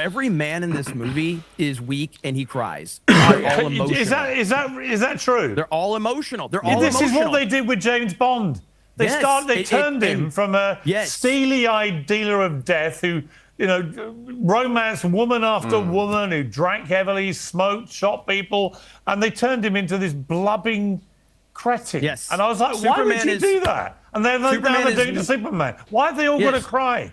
Every man in this movie is weak and he cries. They're all emotional. Is that true? They're all emotional. They're all This emotional. is what they did with James Bond. They turned him from a steely-eyed dealer of death who, romanced woman after woman, who drank heavily, smoked, shot people, and they turned him into this blubbing cretin. Yes. And I was like, why would you do that? And then they're doing it to Superman. Why have they all got to cry?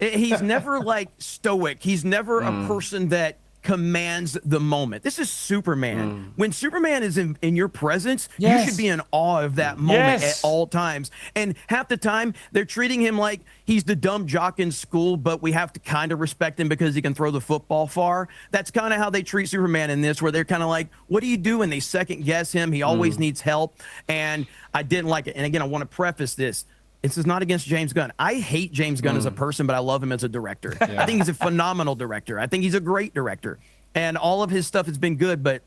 He's never like stoic. He's never a person that commands the moment. This is Superman. When Superman is in your presence, you should be in awe of that moment at all times. And half the time, they're treating him like he's the dumb jock in school, but we have to kind of respect him because he can throw the football far. That's kind of how they treat Superman in this, where they're kind of like, what do you do? And they second guess him. He always needs help. And I didn't like it. And again, I want to preface this. This is not against James Gunn. I hate James Gunn as a person, but I love him as a director. I think he's a phenomenal director. I think he's a great director. And all of his stuff has been good, but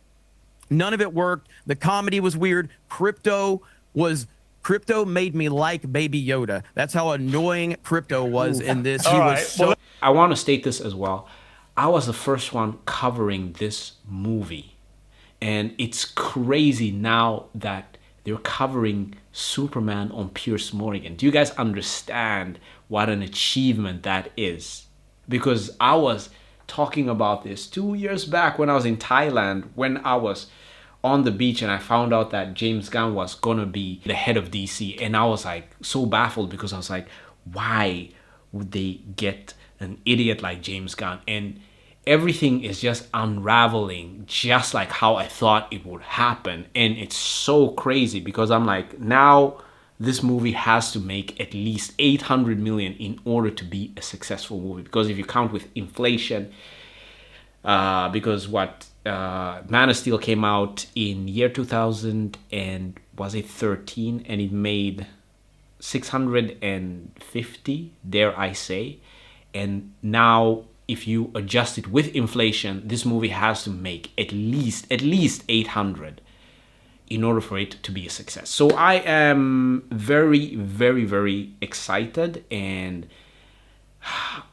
none of it worked. The comedy was weird. Crypto made me like Baby Yoda. That's how annoying Crypto was in this. I want to state this as well. I was the first one covering this movie. And it's crazy now that they're covering Superman on Piers Morgan. Do you guys understand what an achievement that is? Because I was talking about this 2 years back when I was in Thailand, when I was on the beach and I found out that James Gunn was gonna be the head of DC. And I was like so baffled because I was like, why would they get an idiot like James Gunn? And everything is just unraveling just like how I thought it would happen. And it's so crazy because I'm like, now this movie has to make at least 800 million in order to be a successful movie. Because if you count with inflation, because Man of Steel came out in year 2000 and was it 13, and it made 650, dare I say. And now if you adjust it with inflation, this movie has to make at least 800 in order for it to be a success. So I am very, very, very excited, and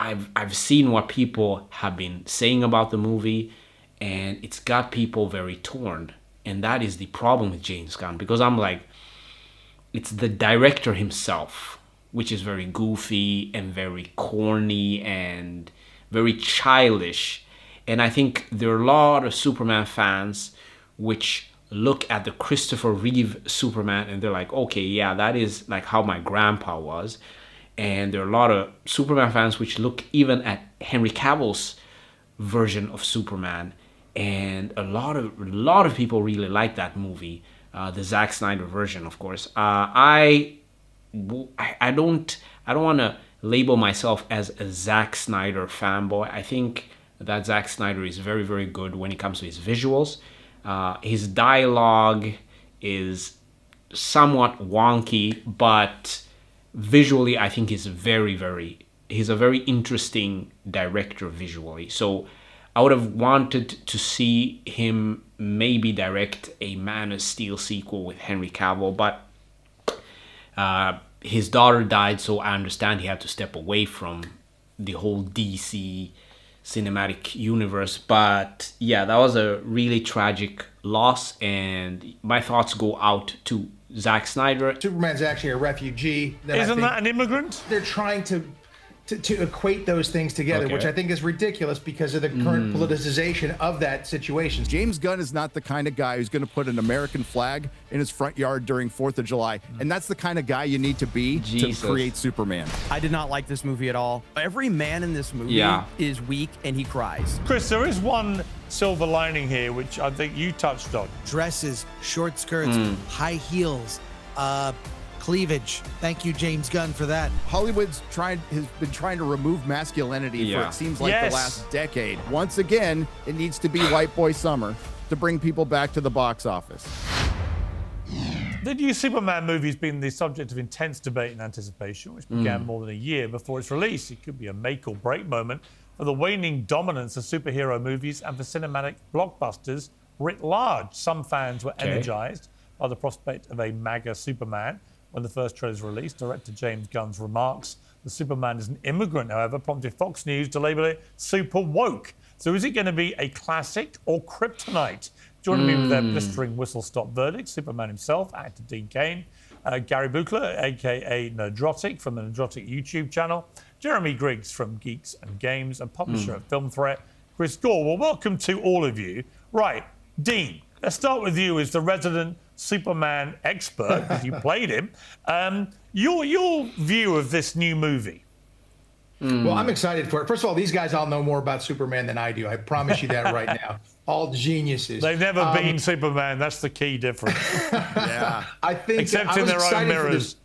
I've seen what people have been saying about the movie, and it's got people very torn. And that is the problem with James Gunn, because I'm like, it's the director himself, which is very goofy and very corny and very childish. And I think there are a lot of Superman fans which look at the Christopher Reeve Superman and they're like, okay, yeah, that is like how my grandpa was. And there are a lot of Superman fans which look even at Henry Cavill's version of Superman, and a lot of people really like that movie, the Zack Snyder version, of course. I don't want to label myself as a Zack Snyder fanboy. I think that Zack Snyder is very, very good when it comes to his visuals. His dialogue is somewhat wonky, but visually I think he's a very interesting director visually. So I would have wanted to see him maybe direct a Man of Steel sequel with Henry Cavill, but his daughter died, so I understand he had to step away from the whole DC cinematic universe. But yeah, that was a really tragic loss, and my thoughts go out to Zack Snyder. Superman's actually a refugee. Isn't that an immigrant? They're trying to equate those things together, which I think is ridiculous because of the current politicization of that situation. James Gunn is not the kind of guy who's going to put an American flag in his front yard during 4th of July. And that's the kind of guy you need to be to create Superman. I did not like this movie at all. Every man in this movie is weak and he cries. Chris, there is one silver lining here, which I think you touched on. Dresses, short skirts, high heels, cleavage. Thank you, James Gunn, for that. Hollywood's has been trying to remove masculinity for it seems like the last decade. Once again, it needs to be white boy summer to bring people back to the box office. The new Superman movie has been the subject of intense debate and anticipation, which began more than a year before its release. It could be a make or break moment for the waning dominance of superhero movies and for cinematic blockbusters writ large. Some fans were energized by the prospect of a MAGA Superman when the first trailer was released. Director James Gunn's remarks The Superman is an immigrant, however, prompted Fox News to label it super woke. So is it going to be a classic or kryptonite? Joining me with their blistering whistle-stop verdict, Superman himself, actor Dean Cain, Gary Buchler, a.k.a. Nerdrotic from the Nerdrotic YouTube channel, Jeremy Griggs from Geeks and Games, and publisher of Film Threat, Chris Gore. Well, welcome to all of you. Right, Dean, let's start with you as the resident Superman expert, because you played him. Your view of this new movie? Well, I'm excited for it. First of all, these guys all know more about Superman than I do. I promise you that right now. All geniuses. They've never been Superman. That's the key difference. Yeah. I think Except in their own mirrors.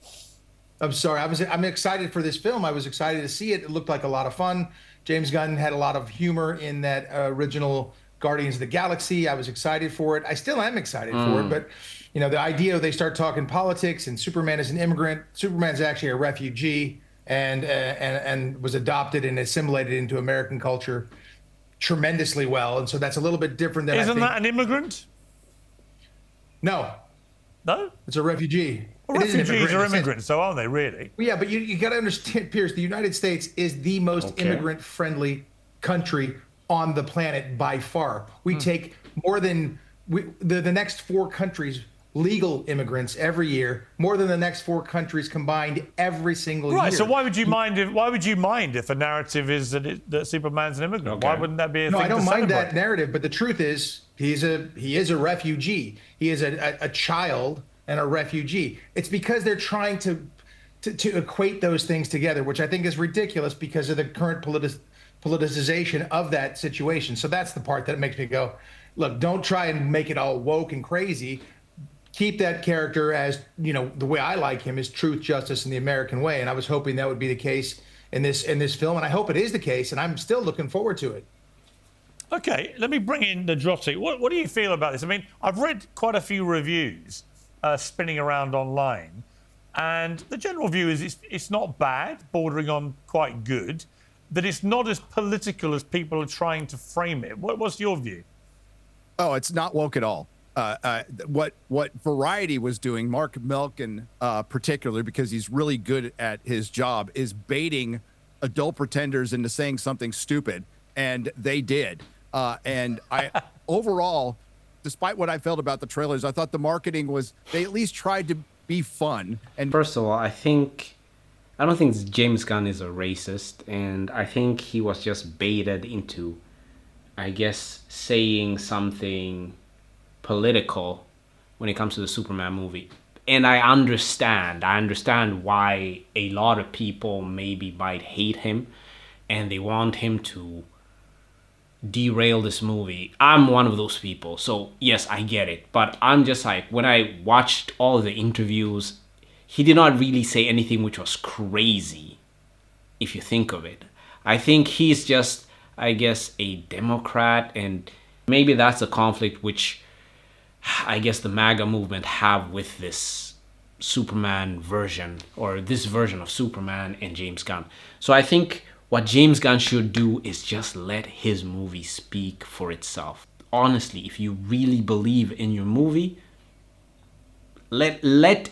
I'm sorry. I'm excited for this film. I was excited to see it. It looked like a lot of fun. James Gunn had a lot of humor in that original Guardians of the Galaxy. I was excited for it. I still am excited for it. But, you know, the idea they start talking politics and Superman is an immigrant. Superman's actually a refugee and was adopted and assimilated into American culture tremendously well. And so that's a little bit different than Isn't that an immigrant? No. No? It's a refugee. Well, refugees are immigrants, so aren't they, really? Well, yeah, but you got to understand, Pierce, the United States is the most immigrant-friendly country on the planet by far. We take more than the next 4 countries legal immigrants every year, more than the next 4 countries combined every single year. Right. So why would you mind if a narrative is that Superman's an immigrant? Okay. Why wouldn't that be a No, thing I don't to mind celebrate? that narrative, but the truth is he is a refugee. He is a child and a refugee. It's because they're trying to equate those things together, which I think is ridiculous because of the current politicization of that situation. So that's the part that makes me go, look, don't try and make it all woke and crazy. Keep that character as, you know, the way I like him is truth, justice, and the American way. And I was hoping that would be the case in this film, and I hope it is the case, and I'm still looking forward to it. Okay, let me bring in Nerdrotic. What do you feel about this? I mean, I've read quite a few reviews spinning around online, and the general view is it's not bad, bordering on quite good, that it's not as political as people are trying to frame it. What's your view? Oh, it's not woke at all. What Variety was doing, Mark Melkin particularly, because he's really good at his job, is baiting adult pretenders into saying something stupid, and they did. And I overall, despite what I felt about the trailers, I thought the marketing was, they at least tried to be fun. And first of all, I don't think James Gunn is a racist, and I think he was just baited into, I guess, saying something political when it comes to the Superman movie. And I understand why a lot of people maybe might hate him and they want him to derail this movie. I'm one of those people, so yes, I get it. But I'm just like, when I watched all of the interviews, he did not really say anything which was crazy, if you think of it. I think he's just, I guess, a Democrat, and maybe that's a conflict which I guess the MAGA movement have with this Superman version, or this version of Superman and James Gunn. So I think what James Gunn should do is just let his movie speak for itself. Honestly, if you really believe in your movie, let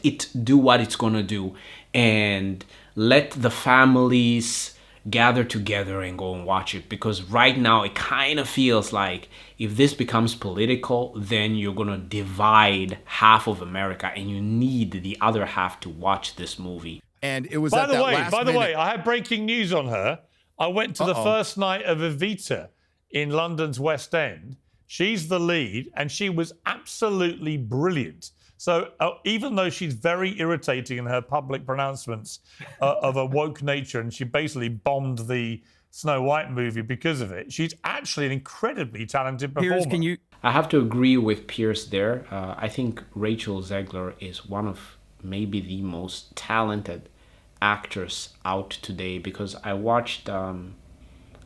it do what it's gonna do, and let the families gather together and go and watch it. Because right now it kind of feels like if this becomes political, then you're gonna divide half of America, and you need the other half to watch this movie. And it was By the way, I had breaking news on her. I went to the first night of Evita in London's West End. She's the lead, and she was absolutely brilliant. So even though she's very irritating in her public pronouncements of a woke nature, and she basically bombed the Snow White movie because of it, she's actually an incredibly talented performer. Pierce, I have to agree with Pierce there. I think Rachel Zegler is one of maybe the most talented actors out today, because I watched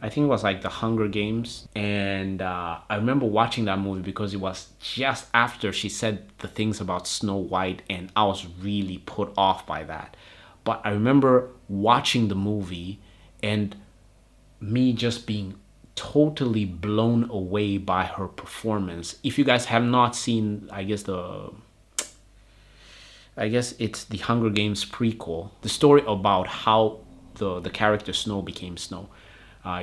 I think it was like the Hunger Games, and I remember watching that movie because it was just after she said the things about Snow White, and I was really put off by that. But I remember watching the movie and me just being totally blown away by her performance. If you guys have not seen, I guess it's the Hunger Games prequel, the story about how the character Snow became Snow.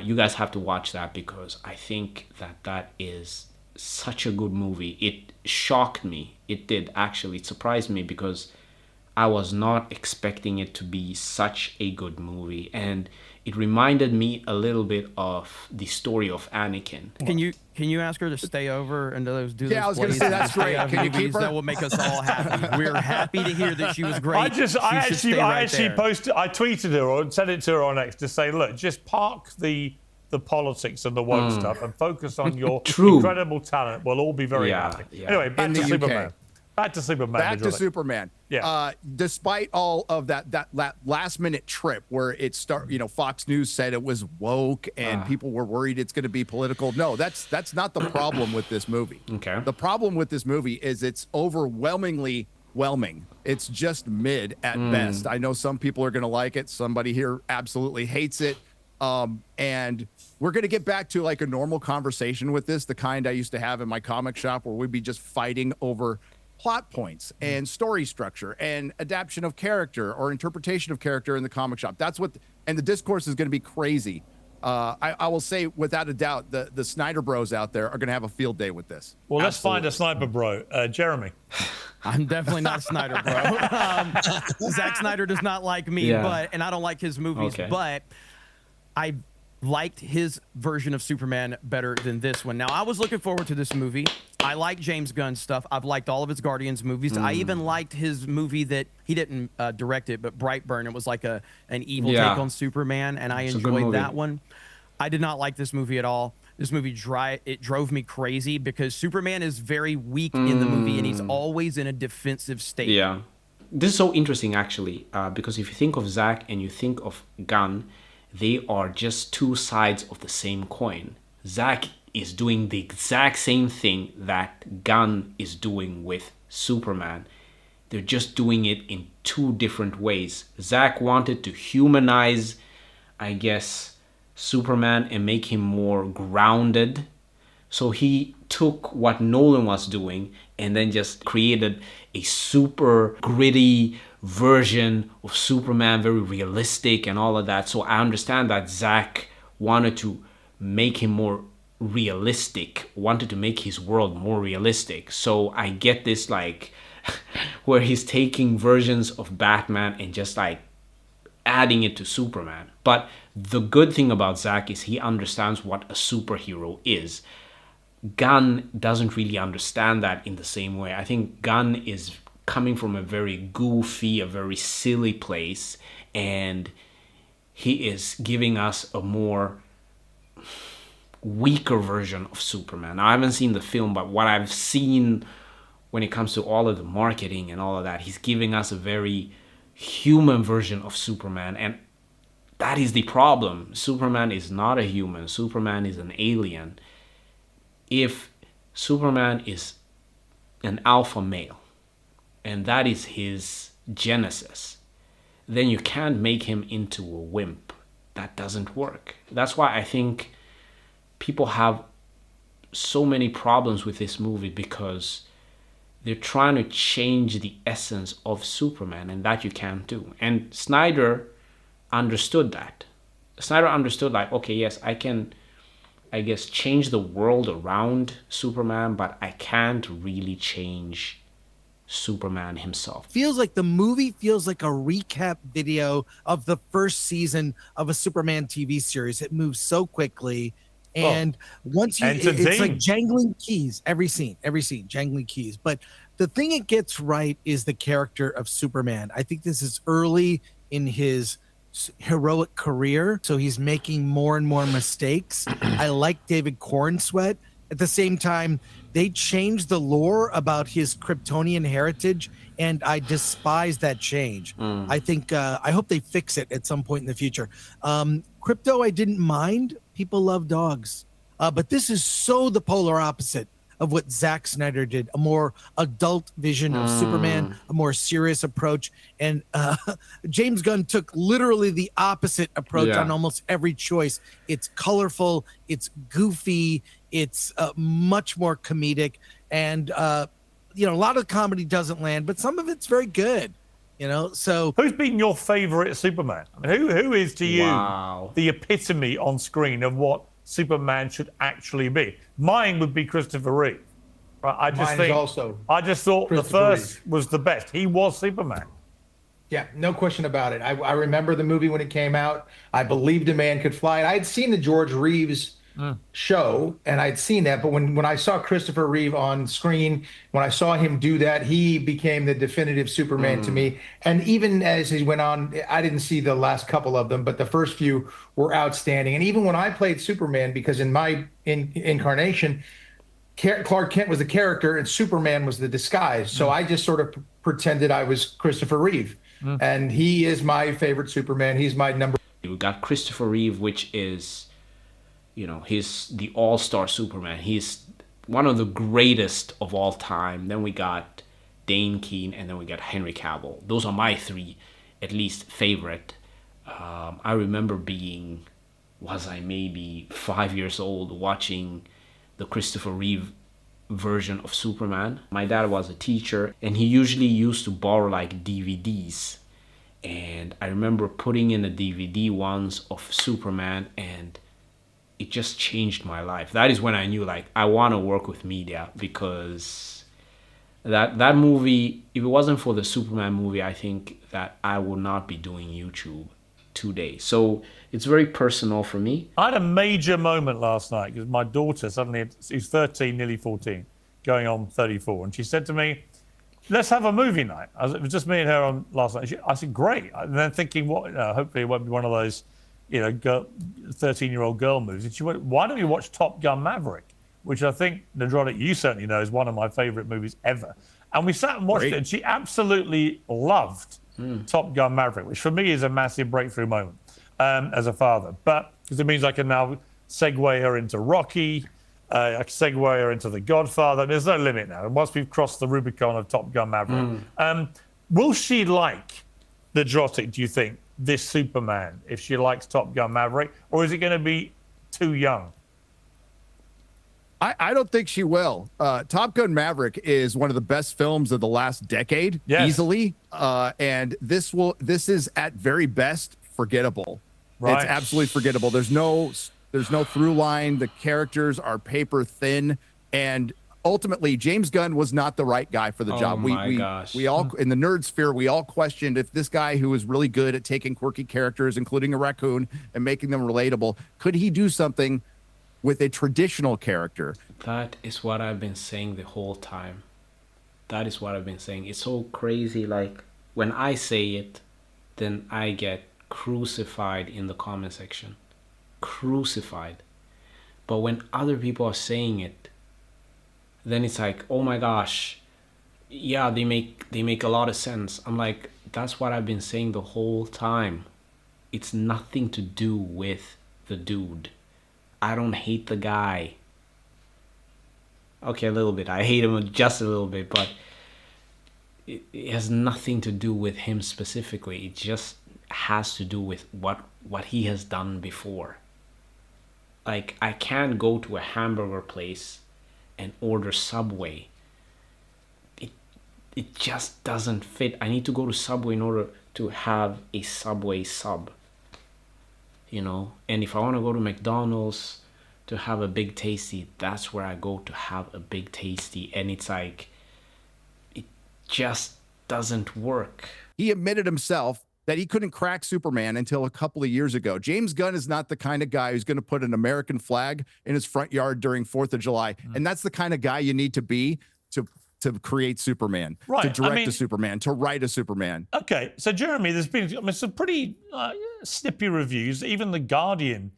You guys have to watch that because I think that is such a good movie. It shocked me. It did, actually. It surprised me because I was not expecting it to be such a good movie. And it reminded me a little bit of the story of Anakin. Can you ask her to stay over and do those Yeah, I was going to say that's great. Can you keep her? That will make us all happy. We're happy to hear that she was great. I actually posted, I tweeted her or sent it to her on X to say, look, just park the politics and the woke stuff and focus on your incredible talent. We'll all be very happy. Yeah. Anyway, back to Superman. Back to Superman. Back to Superman. Yeah. Despite all of that last minute trip where Fox News said it was woke and people were worried it's going to be political. No, that's not the problem with this movie. Okay. The problem with this movie is it's overwhelmingly whelming. It's just mid at best. I know some people are going to like it. Somebody here absolutely hates it. And we're going to get back to like a normal conversation with this, the kind I used to have in my comic shop where we'd be just fighting over plot points and story structure and adaptation of character or interpretation of character in the comic shop. That's what, and the discourse is going to be crazy. I will say without a doubt, the Snyder bros out there are going to have a field day with this. Well, let's find a sniper bro. Jeremy. I'm definitely not a Snyder bro. Zack Snyder does not like me, and I don't like his movies, but I liked his version of Superman better than this one. Now, I was looking forward to this movie. I like James Gunn stuff. I've liked all of his Guardians movies. I even liked his movie that he didn't direct it, but Brightburn. It was like an evil take on Superman, and I enjoyed that one. I did not like this movie at all. This movie drove me crazy because Superman is very weak in the movie, and he's always in a defensive state. Yeah. This is so interesting, actually, because if you think of Zack and you think of Gunn, they are just two sides of the same coin. Zack is doing the exact same thing that Gunn is doing with Superman. They're just doing it in two different ways. Zack wanted to humanize, I guess, Superman and make him more grounded. So he took what Nolan was doing and then just created a super gritty version of Superman, very realistic and all of that. So I understand that Zack wanted to make him more realistic, wanted to make his world more realistic. So I get this, like, where he's taking versions of Batman and just like adding it to Superman. But the good thing about Zack is he understands what a superhero is. Gunn doesn't really understand that in the same way. I think Gunn is coming from a very goofy, a very silly place, and he is giving us a more weaker version of Superman. Now, I haven't seen the film, but what I've seen when it comes to all of the marketing and all of that, he's giving us a very human version of Superman, and that is the problem. Superman is not a human. Superman is an alien. If Superman is an alpha male, and that is his genesis, then you can't make him into a wimp. That doesn't work. That's why I think people have so many problems with this movie, because they're trying to change the essence of Superman, and that you can't do. And Snyder understood that. Snyder understood, like, okay, yes, I can, I guess, change the world around Superman, but I can't really change Superman himself. Feels like the movie feels like a recap video of the first season of a Superman TV series. It moves so quickly. And once you, it's like jangling keys, every scene, jangling keys. But the thing it gets right is the character of Superman. I think this is early in his heroic career, so he's making more and more mistakes. I like David Cornsweet. At the same time, they changed the lore about his Kryptonian heritage, and I despise that change. I think I hope they fix it at some point in the future. Krypto, I didn't mind. People love dogs. But this is so the polar opposite of what Zack Snyder did. A more adult vision of Superman, a more serious approach. And James Gunn took literally the opposite approach on almost every choice. It's colorful, it's goofy, it's much more comedic. And, a lot of the comedy doesn't land, but some of it's very good. So who's been your favorite Superman? I mean, who is to you Wow. the epitome on screen of what Superman should actually be? Mine would be Christopher Reeve. Right? I just thought the first was the best. He was Superman. Yeah, no question about it. I remember the movie when it came out. I believed a man could fly. And I had seen the George Reeves show, and I'd seen that. But when I saw Christopher Reeve on screen, when I saw him do that, he became the definitive Superman to me. And even as he went on, I didn't see the last couple of them, but the first few were outstanding. And even when I played Superman, because in my incarnation, Clark Kent was the character and Superman was the disguise. So I just sort of pretended I was Christopher Reeve. And he is my favorite Superman. He's my number. We got Christopher Reeve, which is, he's the all-star Superman. He's one of the greatest of all time. Then we got Cain, and then we got Henry Cavill. Those are my three, at least, favorite. I remember was I maybe 5 years old, watching the Christopher Reeve version of Superman. My dad was a teacher, and he usually used to borrow like DVDs. And I remember putting in a DVD once of Superman, and it just changed my life. That is when I knew, like, I want to work with media, because that movie, if it wasn't for the Superman movie, I think that I would not be doing YouTube today. So it's very personal for me. I had a major moment last night because my daughter she's 13, nearly 14, going on 34, and she said to me, "Let's have a movie night." It was just me and her on last night. I said, "Great." And then thinking, hopefully it won't be one of those, 13-year-old girl movies. And she went, "Why don't we watch Top Gun Maverick?" Which I think, Nerdrotic, you certainly know, is one of my favorite movies ever. And we sat and watched it, and she absolutely loved Top Gun Maverick, which for me is a massive breakthrough moment as a father. But because it means I can now segue her into Rocky, I can segue her into The Godfather. There's no limit now. And once we've crossed the Rubicon of Top Gun Maverick, will she like Nerdrotic, do you think, this Superman, if she likes Top Gun Maverick, or is it going to be too young? I don't think she will. Top Gun Maverick is one of the best films of the last decade, easily. And this is at very best forgettable. Right. It's absolutely forgettable. There's no through line. The characters are paper thin, and ultimately James Gunn was not the right guy for the job. We all in the nerd sphere, we all questioned if this guy, who was really good at taking quirky characters, including a raccoon, and making them relatable, could he do something with a traditional character. That is what I've been saying the whole time. That is what I've been saying. It's so crazy. Like, when I say it, then I get crucified in the comment section. Crucified. But when other people are saying it, then it's like, oh my gosh, yeah, they make a lot of sense. I'm like, that's what I've been saying the whole time. It's nothing to do with the dude. I don't hate the guy. Okay, a little bit. I hate him just a little bit, but it has nothing to do with him specifically. It just has to do with what he has done before. Like, I can't go to a hamburger place and order Subway. It just doesn't fit. I need to go to Subway in order to have a Subway sub. You know, and if I want to go to McDonald's to have a Big Tasty, that's where I go to have a Big Tasty. And it's like, it just doesn't work. He admitted himself that he couldn't crack Superman until a couple of years ago. James Gunn is not the kind of guy who's going to put an American flag in his front yard during 4th of July. And that's the kind of guy you need to be to create Superman, to direct a Superman, to write a Superman. Okay, so Jeremy, there's been some pretty snippy reviews. Even The Guardian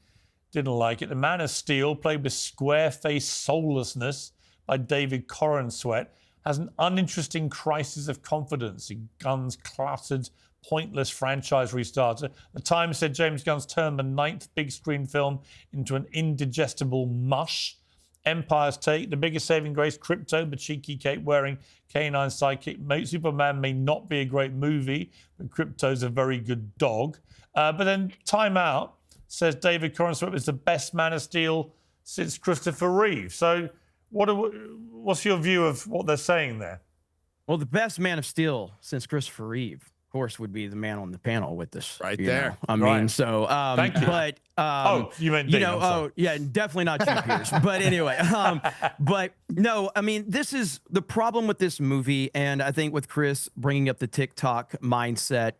didn't like it. The Man of Steel, played with square-faced soullessness by David Corenswet, has an uninteresting crisis of confidence in Gunn's cluttered, pointless franchise restarter. The Times said James Gunn's turned the 9th big-screen film into an indigestible mush. Empire's take, the biggest saving grace, Crypto, the cheeky cape-wearing canine sidekick. Superman may not be a great movie, but Crypto's a very good dog. But then Time Out says David Corenswet is the best Man of Steel since Christopher Reeve. So what's your view of what they're saying there? Well, the best Man of Steel since Christopher Reeve course, would be the man on the panel with this. Right you there. know? I Right. mean, so, Thank you. but, you meant you Dean, know, I'm sorry. yeah, definitely not you, Pierce. But anyway, but no, I mean, this is the problem with this movie. And I think with Chris bringing up the TikTok mindset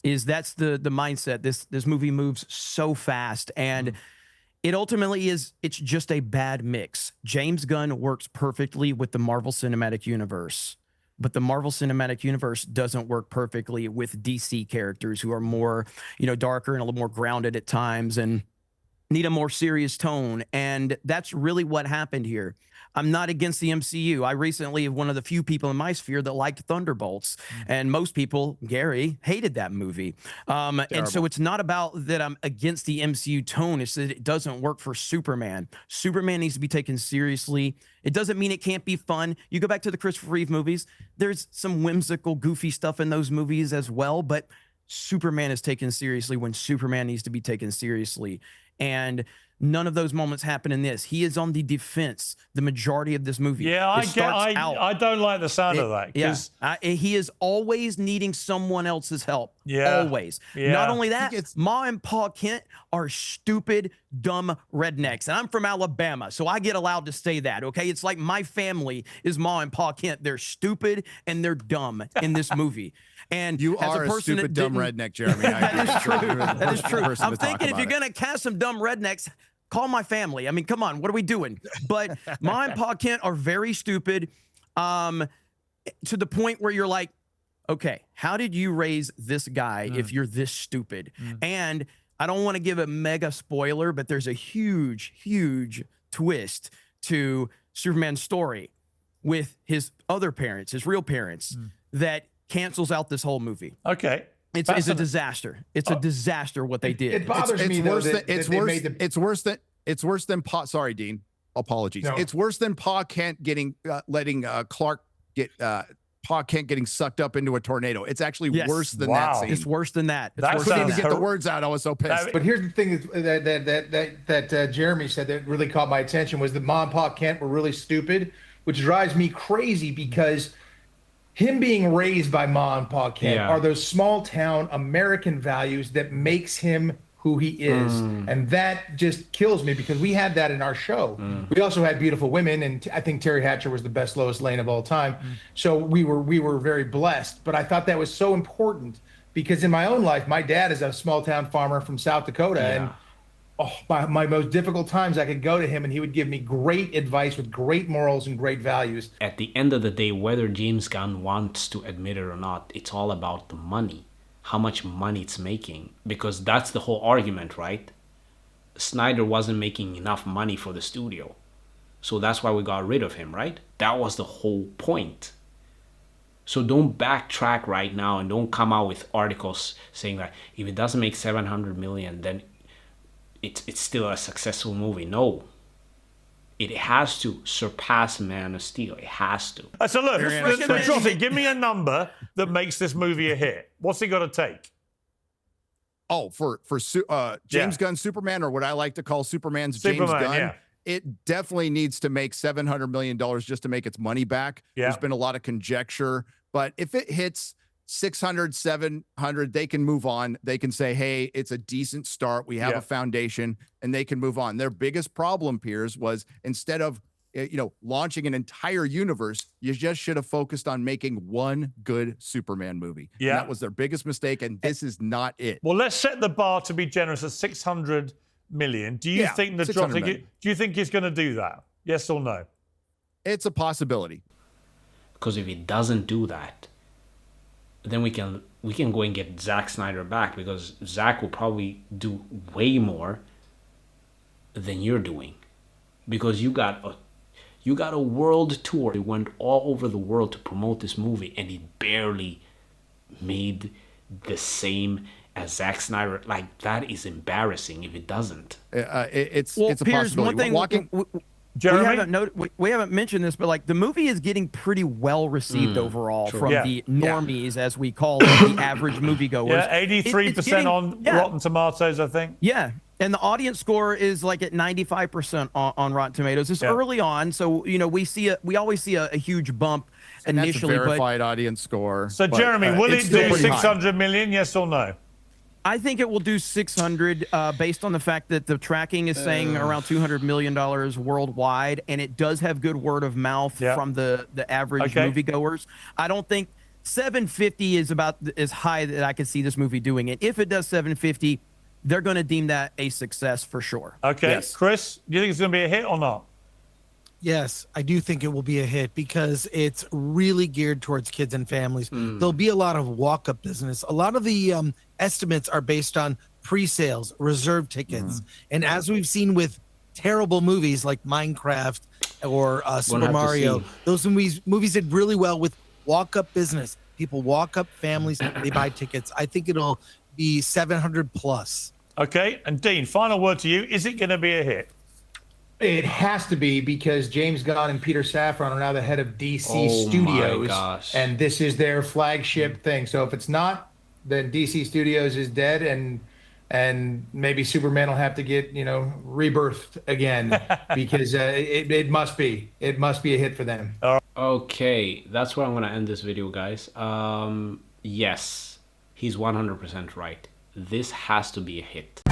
is that's the mindset. This movie moves so fast, and it ultimately is, it's just a bad mix. James Gunn works perfectly with the Marvel Cinematic Universe, but the Marvel Cinematic Universe doesn't work perfectly with DC characters who are more, darker and a little more grounded at times and need a more serious tone. And that's really what happened here. I'm not against the MCU. I recently one of the few people in my sphere that liked Thunderbolts, and most people, Gary, hated that movie. And so it's not about that I'm against the MCU tone. It's that it doesn't work for Superman. Superman needs to be taken seriously. It doesn't mean it can't be fun. You go back to the Christopher Reeve movies, there's some whimsical, goofy stuff in those movies as well, but Superman is taken seriously when Superman needs to be taken seriously. And none of those moments happen in this. He is on the defense the majority of this movie. Yeah, I don't like the sound of that. Yeah, he is always needing someone else's help. Yeah. Always. Yeah. Not only that, Ma and Pa Kent are stupid, dumb rednecks. And I'm from Alabama, so I get allowed to say that, okay? It's like my family is Ma and Pa Kent. They're stupid and they're dumb in this movie. And you as are a person stupid, dumb redneck, Jeremy. That is true. That is true. I'm to thinking if you're going to cast some dumb rednecks, call my family. I mean, come on, what are we doing? But Ma and Pa Kent are very stupid, to the point where you're like, okay, how did you raise this guy if you're this stupid? And I don't want to give a mega spoiler, but there's a huge, huge twist to Superman's story with his other parents, his real parents, that cancels out this whole movie. Okay. It's a disaster. It's a disaster what they did. It bothers me though that they made the... It's worse than Pa. Sorry, Dean. Apologies. No. It's worse than Pa Kent letting Clark get Pa Kent getting sucked up into a tornado. It's actually worse than that scene. It's worse than that. It's That worse Couldn't than even that. get the words out. I was so pissed. But here's the thing that Jeremy said that really caught my attention was that Ma and Pa Kent were really stupid, which drives me crazy because him being raised by Ma and Pa Kent are those small town American values that makes him who he is. And that just kills me because we had that in our show. We also had beautiful women, and I think Terry Hatcher was the best Lois Lane of all time. So we were very blessed. But I thought that was so important because in my own life, my dad is a small town farmer from South Dakota, and my most difficult times, I could go to him and he would give me great advice with great morals and great values. At the end of the day, whether James Gunn wants to admit it or not, it's all about the money, how much money it's making, because that's the whole argument, right? Snyder wasn't making enough money for the studio, so that's why we got rid of him, right? That was the whole point. So don't backtrack right now and don't come out with articles saying that if it doesn't make 700 million, then it's still a successful movie. No. It has to surpass Man of Steel. It has to. So look, Nerdrotic, give me a number that makes this movie a hit. What's it got to take? Oh, for James Gunn Superman, or what I like to call Superman's James Gunn, it definitely needs to make $700 million just to make its money back. There's been a lot of conjecture, but if it hits 600, 700, they can move on. They can say, hey, it's a decent start. We have a foundation, and they can move on. Their biggest problem, Piers, was instead of launching an entire universe, you just should have focused on making one good Superman movie. Yeah. And that was their biggest mistake, and this is not it. Well, let's set the bar to be generous at 600 million. Do you think do you think he's going to do that? Yes or no? It's a possibility. Because if he doesn't do that, then we can go and get Zack Snyder back, because Zack will probably do way more than you're doing, because you got a world tour. He went all over the world to promote this movie, and he barely made the same as Zack Snyder. Like, that is embarrassing if it doesn't. It's a Piers, possibility. one thing we haven't mentioned this, but like the movie is getting pretty well received overall from the normies, as we call them, the average moviegoers. Yeah, 83% on Rotten Tomatoes, I think. Yeah, And the audience score is like at 95% on Rotten Tomatoes. It's early on, so we always see a huge bump initially. That's a verified audience score. So Jeremy, will it do 600 million? Yes or no? I think it will do 600 based on the fact that the tracking is saying around $200 million worldwide, and it does have good word of mouth from the average moviegoers. I don't think 750 is about as high that I could see this movie doing it. If it does 750, they're going to deem that a success for sure. Okay, yes. Chris, do you think it's going to be a hit or not? Yes, I do think it will be a hit because it's really geared towards kids and families. There'll be a lot of walk-up business. A lot of the estimates are based on pre-sales, reserve tickets. And as we've seen with terrible movies like Minecraft or Super Mario, those movies did really well with walk-up business. People walk up, families, they buy tickets. I think it'll be 700 plus. Okay, and Dean, final word to you. Is it going to be a hit? It has to be because James Gunn and Peter Safran are now the head of DC Studios, and this is their flagship thing. So if it's not, then DC Studios is dead, and maybe Superman will have to get rebirthed again because it must be a hit for them. Okay, that's where I'm gonna end this video, guys. Yes, he's 100% right. This has to be a hit.